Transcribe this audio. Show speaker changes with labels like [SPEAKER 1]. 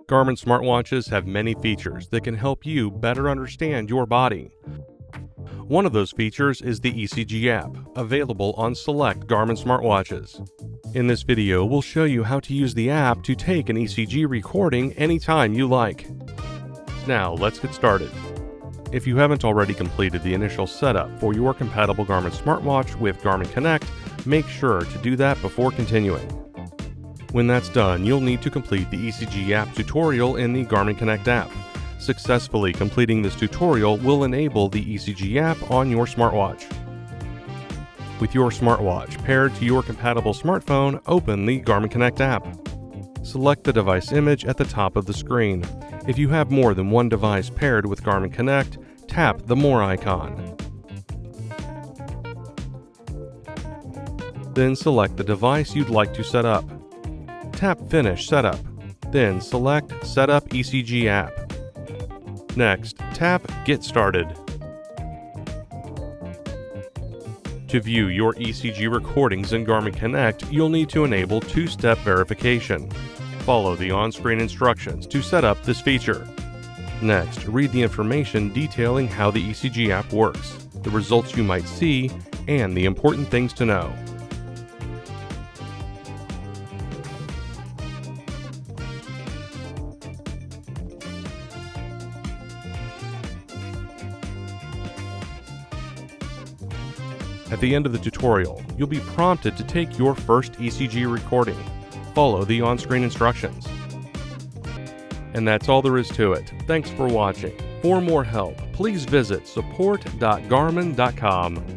[SPEAKER 1] Garmin smartwatches have many features that can help you better understand your body. One of those features is the ECG app, available on select Garmin smartwatches. In this video, we'll show you how to use the app to take an ECG recording anytime you like. Now, let's get started. If you haven't already completed the initial setup for your compatible Garmin smartwatch with Garmin Connect, make sure to do that before continuing. When that's done, you'll need to complete the ECG app tutorial in the Garmin Connect app. Successfully completing this tutorial will enable the ECG app on your smartwatch. With your smartwatch paired to your compatible smartphone, open the Garmin Connect app. Select the device image at the top of the screen. If you have more than one device paired with Garmin Connect, tap the More icon. Then select the device you'd like to set up. Tap Finish Setup. Then select Set Up ECG app. Next, tap Get Started. To view your ECG recordings in Garmin Connect, you'll need to enable two-step verification. Follow the on-screen instructions to set up this feature. Next, read the information detailing how the ECG app works, the results you might see, and the important things to know. At the end of the tutorial, you'll be prompted to take your first ECG recording. Follow the on-screen instructions. And that's all there is to it. Thanks for watching. For more help, please visit support.garmin.com.